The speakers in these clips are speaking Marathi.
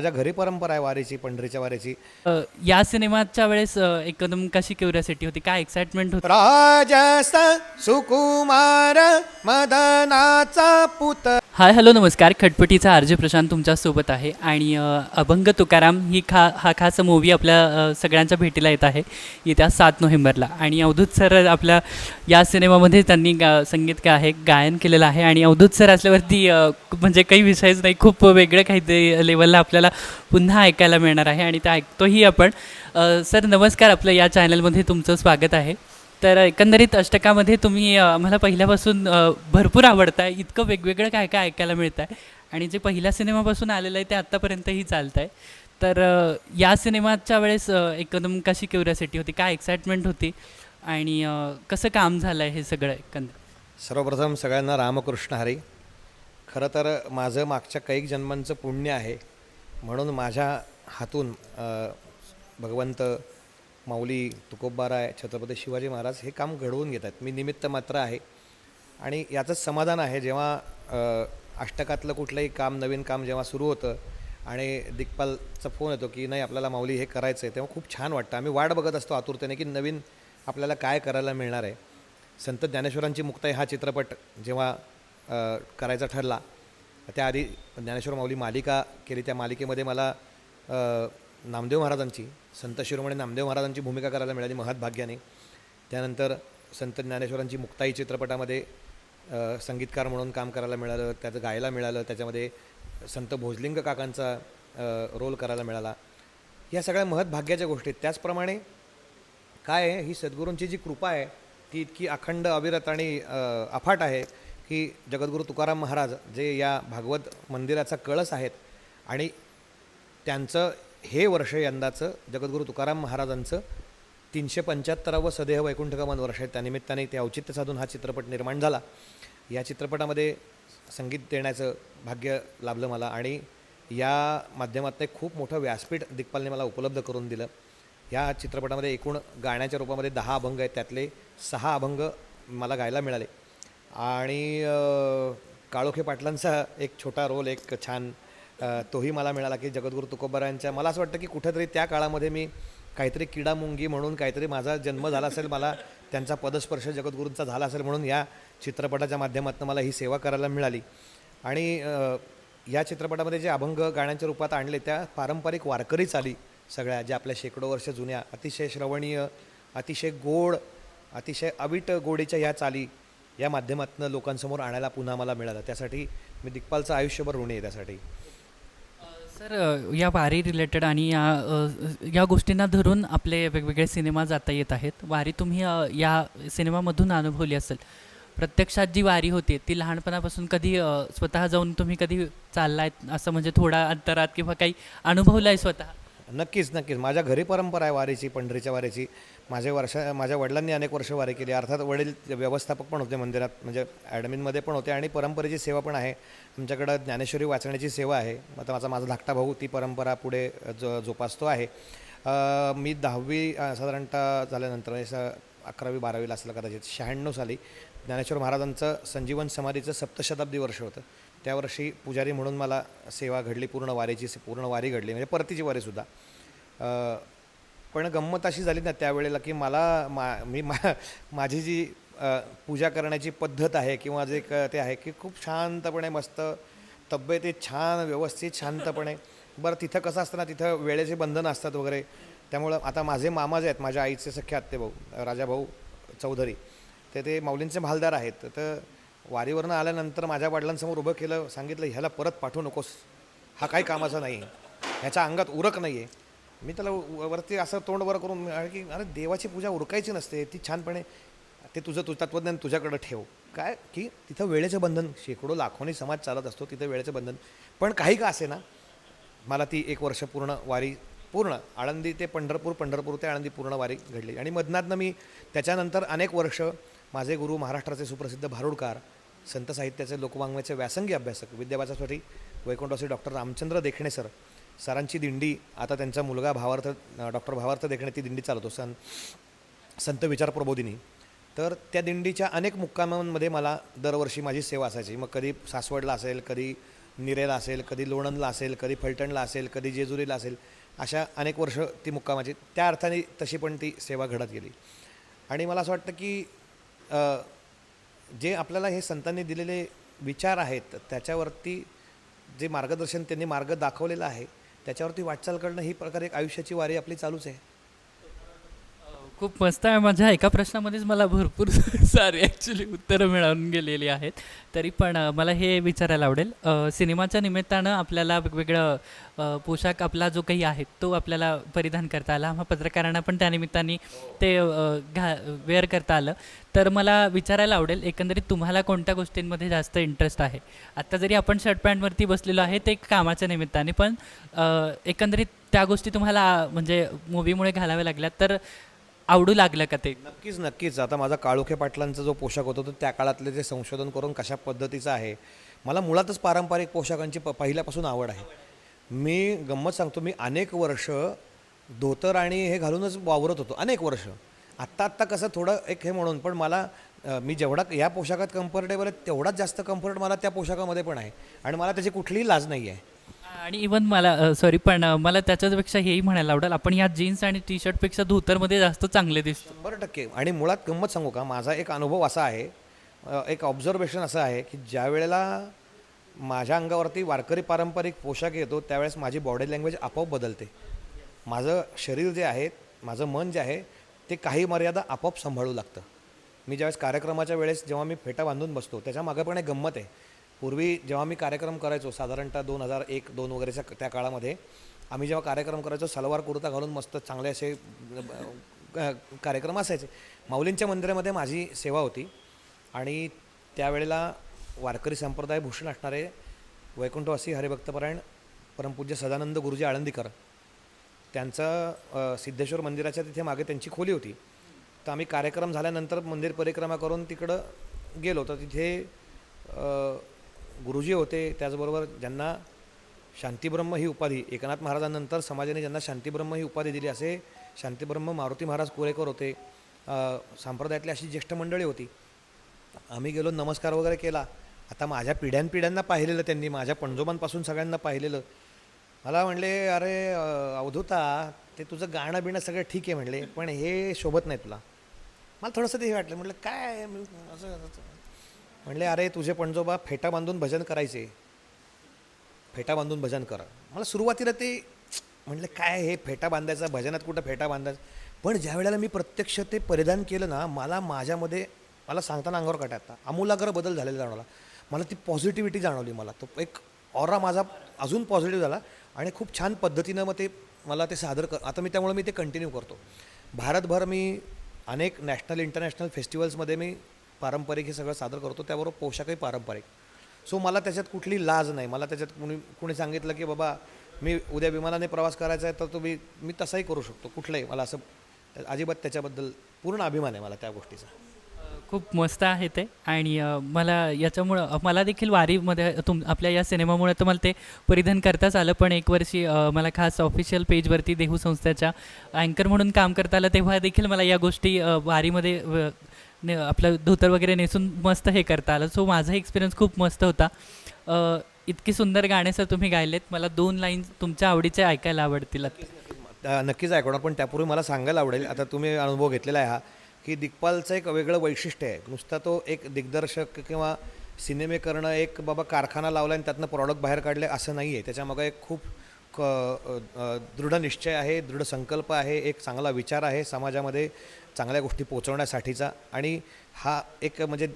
माझ्या घरी परंपरा आहे वारीची, पंढरीच्या वारीची. अ, या सिनेमाच्या वेळेस एकदम कशी क्युरिओसिटी होती, काय एक्साइटमेंट होती? राजस सुकुमार मदनाचा पुत. हाय हॅलो नमस्कार. खटपटीचा आर जे प्रशांत तुमच्यासोबत आहे आणि अभंग तुकाराम हा खास मूवी आपल्या सगळ्यांच्या भेटीला येत आहे येत्या 7 नोव्हेंबरला. आणि अवधूत सर आपल्या या सिनेमामध्ये त्यांनी संगीत आहे गायन केलेलं आहे. आणि अवधूत सर असल्यावरती म्हणजे काही विषयच नाही, खूप वेगळं काहीतरी लेवलला आपल्याला पुन्हा ऐकायला मिळणार आहे आणि ते ऐकतोही आपण. सर नमस्कार, आपलं या चॅनलमध्ये तुमचं स्वागत आहे. तर एकंदरीत अष्टकामध्ये तुम्ही मला पहिल्यापासून भरपूर आवडताय, इतकं वेगवेगळं काय काय ऐकायला मिळतं आहे आणि जे पहिल्या सिनेमापासून आलेलं आहे ते आत्तापर्यंतही चालतं आहे. तर या सिनेमाच्या वेळेस एकदम कशी क्युरिओसिटी होती, काय एक्साइटमेंट होती आणि कसं काम झालं आहे हे सगळं एकंदर? सर्वप्रथम सगळ्यांना रामकृष्ण हरी. खरं तर माझं मागच्या कैक जन्मांचं पुण्य आहे, म्हणून माझ्या हातून भगवंत माऊली तुकोबाराय छत्रपती शिवाजी महाराज हे काम घडवून घेत आहेत. मी निमित्त मात्र आहे आणि याचंच समाधान आहे. जेव्हा अष्टकातलं कुठलंही काम, नवीन काम जेव्हा सुरू होतं आणि दिग्पालचा फोन येतो की नाही आपल्याला माऊली हे करायचं आहे, तेव्हा खूप छान वाटतं. आम्ही वाट बघत असतो आतुरतेने की नवीन आपल्याला काय करायला मिळणार आहे. संत ज्ञानेश्वरांची मुक्ताई हा चित्रपट जेव्हा करायचा ठरला, त्याआधी ज्ञानेश्वर माऊली मालिका केली. त्या मालिकेमध्ये मला नामदेव महाराजांची, संत शिरोमणी नामदेव महाराजांची भूमिका करायला मिळाली महत्भाग्याने. त्यानंतर संत ज्ञानेश्वरांची मुक्ताई चित्रपटामध्ये संगीतकार म्हणून काम करायला मिळालं, त्याचं गायला मिळालं. त्याच्यामध्ये संत भोजलिंग काकांचा रोल करायला मिळाला. या सगळ्या महत्भाग्याच्या गोष्टी. त्याचप्रमाणे काय आहे, ही सद्गुरूंची जी कृपा आहे ती इतकी अखंड, अविरत आणि अफाट आहे की जगद्गुरू तुकाराम महाराज जे या भागवत मंदिराचा कळस आहेत आणि त्यांचं हे वर्ष यंदाचं जगद्गुरू तुकाराम महाराजांचं 375वं सदेह वैकुंठगमन वर्ष आहे. त्यानिमित्ताने ते औचित्य साधून हा चित्रपट निर्माण झाला. या चित्रपटामध्ये संगीत देण्याचं भाग्य लाभलं मला आणि या माध्यमातून एक खूप मोठं व्यासपीठ दिग्पालने मला उपलब्ध करून दिलं. या चित्रपटामध्ये एकूण गाण्याच्या रूपामध्ये 10 अभंग आहेत, त्यातले 6 अभंग मला गायला मिळाले आणि काळोखे पाटलांचा एक छोटा रोल, एक छान तोही मला मिळाला की जगद्गुरू तुकोबारायांच्या. मला असं वाटतं की कुठेतरी त्या काळामध्ये मी काहीतरी किडामुंगी म्हणून काहीतरी माझा जन्म झाला असेल, मला त्यांचा पदस्पर्श जगद्गुरूंचा झाला असेल, म्हणून या चित्रपटाच्या माध्यमातून मला ही सेवा करायला मिळाली. आणि या चित्रपटामध्ये जे अभंग गाण्याच्या रूपात आणले त्या पारंपरिक वारकरी चाली सगळ्या, ज्या आपल्या शेकडो वर्ष जुन्या, अतिशय श्रवणीय, अतिशय गोड, अतिशय अवीट गोडीच्या या चाली या माध्यमातून लोकांसमोर आणायला पुन्हा मला मिळालं. त्यासाठी मी दिग्पालचं आयुष्यभर ऋणी आहे त्यासाठी. सर या वारी रिलेटेड आणि या गोष्टींना धरून आपले वेगवेगळे सिनेमा जाता येत आहेत. वारी तुम्ही या सिनेमामधून अनुभवली असेल. प्रत्यक्षात जी वारी होती ती लहानपणापासून कधी स्वतः जाऊन तुम्ही कधी चाललायत असं, म्हणजे थोडा अंतरात किंवा काही अनुभवलं आहे स्वतः? नक्कीच नक्कीच. माझ्या घरी परंपरा आहे वारीची, पंढरीच्या वारीची. माझ्या वडिलांनी अनेक वर्ष वारी केली. अर्थात वडील व्यवस्थापक पण होते मंदिरात, म्हणजे ॲडमिनमध्ये पण होते आणि परंपरेची सेवा पण आहे. आमच्याकडं ज्ञानेश्वरी वाचण्याची सेवा आहे. आता माझा धाकटा भाऊ ती परंपरा पुढे जोपासतो आहे. मी 10वी साधारणतः झाल्यानंतर 11वी 12वीला असलं कदाचित, 96 साली ज्ञानेश्वर महाराजांचं संजीवन समाधीचं सप्तशताब्दी वर्ष होतं. त्या वर्षी पुजारी म्हणून मला सेवा घडली, पूर्ण वारीची पूर्ण वारी घडली, म्हणजे परतीची वारीसुद्धा. पण गंमत अशी झाली ना त्यावेळेला की मला माझी जी पूजा करण्याची पद्धत आहे किंवा जे ते आहे की खूप शांतपणे, मस्त तब्येतीत छान व्यवस्थित शांतपणे. बरं तिथं कसं असतं ना, तिथं वेळेचे बंधनं असतात वगैरे. त्यामुळं आता माझे मामा जे आहेत, माझ्या आईचे सख्खे आत्तेभाऊ राजाभाऊ चौधरी, ते माऊलींचे भालदार आहेत. तर वारीवरनं आल्यानंतर माझ्या वडिलांसमोर उभं केलं, सांगितलं ह्याला परत पाठवू नकोस, हा काही कामाचा नाही, ह्याच्या अंगात उरक नाही आहे. मी त्याला वरती असं तोंड वर करून की अरे देवाची पूजा उरकायची नसते, ती छानपणे ते तुझं तत्त्वज्ञान तुझ्याकडं ठेव. काय की तिथं वेळेचं बंधन, शेकडो लाखोनी समाज चालत असतो, तिथं वेळेचं बंधन. पण काही का असे ना, मला ती 1 वर्ष पूर्ण वारी, पूर्ण आळंदी ते पंढरपूर, पंढरपूर ते आळंदी पूर्ण वारी घडली. आणि मधनातनं मी त्याच्यानंतर अनेक वर्ष माझे गुरु महाराष्ट्राचे सुप्रसिद्ध भारुडकार, संत साहित्याचे लोकवाङ्मयाचे व्यासंगी अभ्यासक, विद्यावाचासाठी वैकुंठवासी डॉक्टर रामचंद्र देखणे सरांची दिंडी, आता त्यांचा मुलगा भावार्थ डॉक्टर भावार्थ देखणे ती दिंडी चालवतो, संत विचार प्रबोधिनी. तर त्या दिंडीच्या अनेक मुक्कामांमध्ये मला दरवर्षी माझी सेवा असायची. मग कधी सासवडला असेल, कधी निरेला असेल, कधी लोणंदला असेल, कधी फलटणला असेल, कधी जेजुरीला असेल, अशा अनेक वर्ष ती मुक्कामाची, त्या अर्थाने तशी पण ती सेवा घडत गेली. आणि मला असं वाटतं की जे आपल्याला हे संतांनी दिलेले विचार आहेत त्याच्यावरती जे मार्गदर्शन त्यांनी मार्ग दाखवलेला आहे त्याच्यावरती वाटचाल करणं ही प्रकारे एक आयुष्याची वारी आपली चालूच आहे. खूप मस्त आहे. माझ्या एका प्रश्नामध्येच मला भरपूर सारी ॲक्च्युली उत्तरं मिळून गेलेली आहेत. तरी पण मला हे विचारायला आवडेल, सिनेमाच्या निमित्तानं आपल्याला वेगवेगळं पोशाख आपला जो काही आहे तो आपल्याला परिधान करता आला. आम्हा पत्रकारांना पण त्यानिमित्ताने ते वेअर करता आलं. तर मला विचारायला आवडेल, एकंदरीत तुम्हाला कोणत्या गोष्टींमध्ये जास्त इंटरेस्ट आहे? आत्ता जरी आपण शर्ट पॅन्टवरती बसलेलो आहे ते कामाच्या निमित्ताने, पण एकंदरीत त्या गोष्टी तुम्हाला म्हणजे मूवीमुळे घालाव्या लागल्या तर आवडू लागलं का ते? नक्कीच नक्कीच. आता माझा काळोखे पाटलांचा जो पोशाख होता तो त्या काळातले जे संशोधन करून कशा पद्धतीचा आहे. मला मुळातच पारंपरिक पोशाखांची पहिल्यापासून आवड आहे. मी गंमत सांगतो, मी अनेक वर्ष धोतर आणि हे घालूनच वावरत होतो अनेक वर्ष. आत्ता कसं थोडं एक हे म्हणून, पण मला मी जेवढा या पोशाखात कम्फर्टेबल आहे तेवढाच जास्त कम्फर्ट मला त्या पोशाखामध्ये पण आहे आणि मला त्याची कुठलीही लाज नाही आहे. आणि इवन मला सॉरी पण मला त्याच्यापेक्षा हेही म्हणायला आवडेल, आपण या जीन्स आणि टी शर्टपेक्षा धोतरमध्ये जास्त चांगले दिसतो. 100%. आणि मुळात गंमत सांगू का, माझा एक अनुभव असा आहे, एक ऑब्झर्वेशन असं आहे की ज्या वेळेला माझ्या अंगावरती वारकरी पारंपरिक पोशाख येतो त्यावेळेस माझी बॉडी लँग्वेज आपोआप बदलते. माझं शरीर जे आहे, माझं मन जे आहे ते काही मर्यादा आपोआप सांभाळू लागतं. मी ज्यावेळेस कार्यक्रमाच्या वेळेस जेव्हा मी फेटा बांधून बसतो त्याच्यामागं पण एक गंमत आहे. पूर्वी जेव्हा मी कार्यक्रम करायचो साधारणतः 2001-2 वगैरेच्या त्या काळामध्ये, आम्ही जेव्हा कार्यक्रम करायचो सलवार कुर्ता घालून मस्त चांगले असे कार्यक्रम असायचे. माऊलींच्या मंदिरामध्ये माझी सेवा होती आणि त्यावेळेला वारकरी संप्रदाय भूषण असणारे वैकुंठवासी हरिभक्तपरायण परमपूज्य सदानंद गुरुजी आळंदीकर, त्यांचं सिद्धेश्वर मंदिराच्या तिथे मागे त्यांची खोली होती. तर आम्ही कार्यक्रम झाल्यानंतर मंदिर परिक्रमा करून तिकडं गेलो तर तिथे गुरुजी होते, त्याचबरोबर ज्यांना शांतीब्रह्म ही उपाधी, एकनाथ महाराजांनंतर समाजाने ज्यांना शांतीब्रह्म ही उपाधी दिली असे शांतीब्रह्म मारुती महाराज कोरेकर होते. संप्रदायातली अशी ज्येष्ठ मंडळी होती. आम्ही गेलो, नमस्कार वगैरे केला. आता माझ्या पिढ्यांपिढ्यांना पाहिलेलं त्यांनी, माझ्या पणजोबांपासून सगळ्यांना पाहिलेलं. मला म्हणले, अरे अवधूता, ते तुझं गाणं बिणं सगळं ठीक आहे म्हणले, पण हे शोभत नाही तुला. मला थोडंसं ते वाटलं. म्हटलं काय असं म्हणले, अरे तुझे पणजोबा फेटा बांधून भजन करायचे, फेटा बांधून भजन कर. मला सुरुवातीला ते म्हणलं काय हे फेटा बांधायचा, भजनात कुठं फेटा बांधायचा. पण ज्या वेळेला मी प्रत्यक्ष ते परिधान केलं ना, माझ्यामध्ये मला सांगताना अंगावर काटा आमूलाग्र बदल झालेला जाणवला. मला ती पॉझिटिव्हिटी जाणवली. मला तो एक ऑरा माझा अजून पॉझिटिव्ह झाला आणि खूप छान पद्धतीनं मग ते मला ते सादर आता त्यामुळे मी ते कंटिन्यू करतो. भारतभर मी अनेक नॅशनल इंटरनॅशनल फेस्टिवल्समध्ये मी पारंपरिक हे सगळं सादर करतो, त्याबरोबर पोशाखही पारंपरिक. सो मला त्याच्यात कुठली लाज नाही. मला त्याच्यात कुणी सांगितलं की बाबा मी उद्या विमानाने प्रवास करायचा आहे तर मी तसाही करू शकतो कुठलंही. मला असं अजिबात त्याच्याबद्दल पूर्ण अभिमान आहे मला त्या गोष्टीचा. खूप मस्त आहे ते. आणि मला याच्यामुळं मला देखील वारीमध्ये आपल्या या सिनेमामुळे तर मला ते परिधान करताच आलं. पण एक वर्षी मला खास ऑफिशियल पेजवरती देहू संस्थेच्या अँकर म्हणून काम करता आलं, तेव्हा देखील मला या गोष्टी वारीमध्ये आपलं धोतर वगैरे नेसून मस्त हे करता आलं. सो माझा एक्सपिरियन्स खूप मस्त होता. इतकी सुंदर गाणे सर तुम्ही गायलेत. मला 2 लाईन्स तुमच्या आवडीचे ऐकायला आवडतील. नक्कीच ऐकणार, पण त्यापूर्वी मला सांगायला आवडेल, आता तुम्ही अनुभव घेतलेला आहे हा, की दिग्पालचं एक वेगळं वैशिष्ट्य आहे. नुसता तो एक दिग्दर्शक किंवा सिनेमे करणं, एक बाबा कारखाना लावला आणि त्यातनं प्रॉडक्ट बाहेर काढले असं नाही आहे. त्याच्यामागं एक खूप दृढ निश्चय आहे, दृढ संकल्प आहे, एक चांगला विचार आहे समाजामध्ये चांगल्या गोष्टी पोचवण्यासाठीचा. आणि हा एक म्हणजे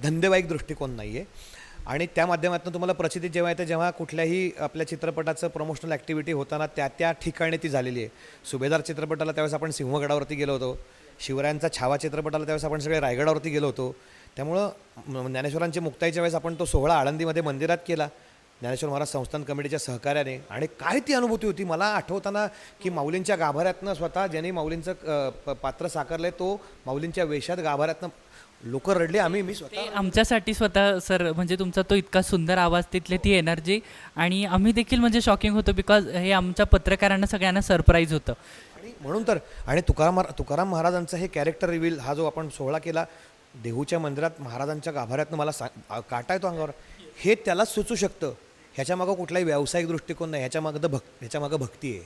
धंदेवाईक दृष्टिकोन नाही आहे. आणि त्या माध्यमातून तुम्हाला प्रचिती जेव्हा येते, जेव्हा कुठल्याही आपल्या चित्रपटाचं प्रमोशनल ॲक्टिव्हिटी होताना त्या ठिकाणी ती झालेली आहे. सुभेदार चित्रपटाला त्यावेळेस आपण सिंहगडावरती गेलो होतो. शिवरायांचा छावा चित्रपटाला त्यावेळेस आपण सगळे रायगडावरती गेलो होतो. त्यामुळं ज्ञानेश्वरांची मुक्ताईच्या वेळेस आपण तो सोहळा आळंदीमध्ये मंदिरात केला ज्ञानेश्वर महाराज संस्थान कमिटीच्या सहकार्याने. आणि काय ती अनुभूती होती. मला आठवताना की माऊलींच्या गाभाऱ्यातनं स्वतः ज्यांनी माऊलींचं पात्र साकारलं आहे तो माऊलींच्या वेशात गाभाऱ्यातनं लोक रडले. मी स्वतः आमच्यासाठी स्वतः सर म्हणजे तुमचा तो इतका सुंदर आवाज, तिथले ती एनर्जी, आणि आम्ही देखील म्हणजे शॉकिंग होतो बिकॉज हे आमच्या पत्रकारांना सगळ्यांना सरप्राईज होतं. आणि म्हणून तर आणि तुकाराम महाराजांचं हे कॅरेक्टर रिव्हील हा जो आपण सोहळा केला देहूच्या मंदिरात महाराजांच्या गाभाऱ्यातनं, मला काटा येतो अंगावर. हे त्यालाच सुचू शकतं, ह्याच्यामागं कुठलाही व्यावसायिक दृष्टिकोन नाही, ह्याच्यामागं भक्ती आहे.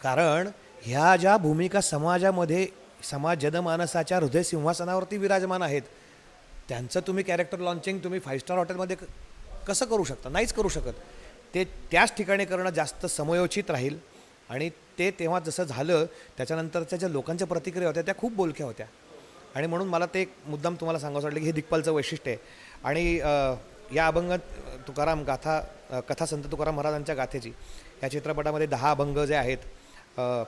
कारण ह्या ज्या भूमिका समाजामध्ये जनमानसाच्या हृदय सिंहासनावरती विराजमान आहेत, त्यांचं तुम्ही कॅरेक्टर लॉन्चिंग तुम्ही 5 स्टार हॉटेलमध्ये कसं करू शकता? नाहीच करू शकत. ते त्याच ठिकाणी करणं जास्त समयोचित राहील. आणि ते तेव्हा जसं झालं त्याच्यानंतरच्या ज्या लोकांच्या प्रतिक्रिया होत्या त्या खूप बोलक्या होत्या. आणि म्हणून मला ते एक मुद्दाम तुम्हाला सांगावं वाटलं की हे दिग्पालचं वैशिष्ट्य आहे. आणि या अभंग तुकाराम गाथा कथा संत तुकाराम महाराजांच्या गाथेची या चित्रपटामध्ये 10 अभंग जे आहेत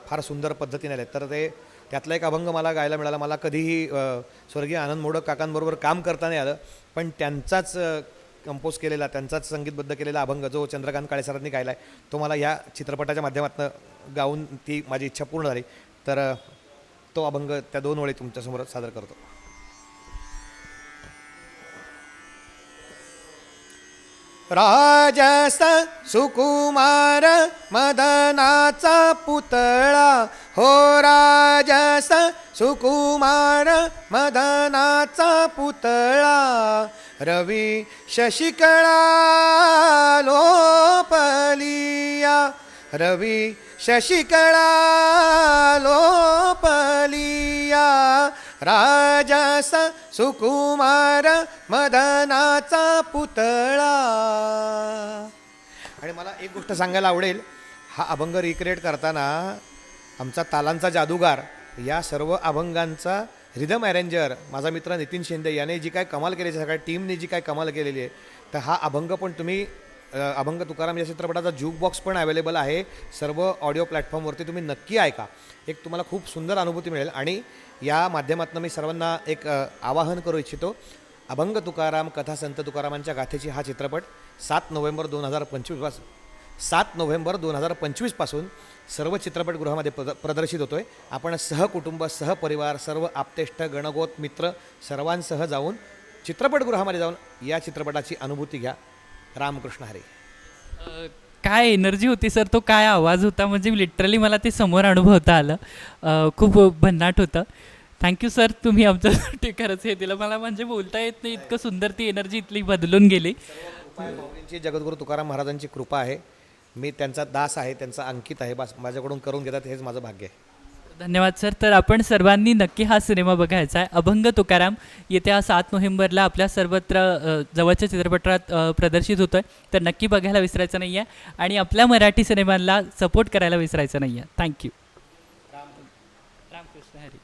फार सुंदर पद्धतीने आले. तर ते त्यातला एक अभंग मला गायला मिळाला. मला कधीही स्वर्गीय आनंद मोडक काकांबरोबर काम करता नाही आलं, पण त्यांचाच कंपोज केलेला, त्यांचाच संगीतबद्ध केलेला अभंग जो चंद्रकांत काळे सरांनी गायला आहे, तो मला या चित्रपटाच्या माध्यमातून गाऊन ती माझी इच्छा पूर्ण झाली. तर तो अभंग त्या 2 ओळी तुमच्यासमोर सादर करतो. राजस सुकुमार मदनाचा पुतळा हो, राजस सुकुमार मदनाचा पुतळा, रवी शशिकळा लोपलिया, रवी शशिकळा लोपलिया, राजस सुकुमार मदनाचा पुतळा. आणि मला एक गोष्ट सांगायला आवडेल, हा अभंग रिक्रिएट करताना आमचा तालांचा जादूगार या सर्व अभंगांचा रिदम अरेंजर माझा मित्र नितीन शिंदे याने जी काय कमाल केली, सगळ्या टीमने जी काय कमाल केलेली आहे, तर हा अभंग पण तुम्ही अभंग तुकाराम या चित्रपटाचा ज्यूक बॉक्स पण अवेलेबल आहे सर्व ऑडिओ प्लॅटफॉर्मवरती, तुम्ही नक्की ऐका. एक तुम्हाला खूप सुंदर अनुभूती मिळेल. आणि या माध्यमातून मी सर्वांना एक आवाहन करू इच्छितो, अभंग तुकाराम कथा संत तुकारामांच्या गाथेची हा चित्रपट 7 नोव्हेंबर 2025 पासून सर्व चित्रपटगृहामध्ये प्रदर्शित होतो आहे. आपण सहकुटुंब सहपरिवार सर्व आप्तेष्ट गणगोत मित्र सर्वांसह जाऊन चित्रपटगृहामध्ये जाऊन या चित्रपटाची अनुभूती घ्या. रामकृष्ण हरी. काय एनर्जी होती सर, तो काय आवाज होता, म्हणजे लिटरली मला ते समोर अनुभवता आलं. खूप भन्नाट होतं. थँक्यू सर, तुम्ही आमच्यासाठी खरंच हे दिलं. मला म्हणजे बोलता येत नाही, इतकं सुंदर ती एनर्जी इथली बदलून गेली. माऊलींची जगद्गुरू तुकाराम महाराजांची कृपा आहे. मी त्यांचा दास आहे, त्यांचा अंकित आहे. बस माझ्याकडून करून घेतात हेच माझं भाग्य आहे. धन्यवाद सर. तर आपण सर्वांनी नक्की हा सिनेमा बघायचा आहे. अभंग तुकाराम येत्या 7 नोव्हेंबरला आपल्या सर्वत्र जवळच्या चित्रपटात प्रदर्शित होतो आहे. तर नक्की बघायला विसरायचं नाही आहे आणि आपल्या मराठी सिनेमांना सपोर्ट करायला विसरायचं नाही आहे. थँक्यू. रामकृष्ण हरी.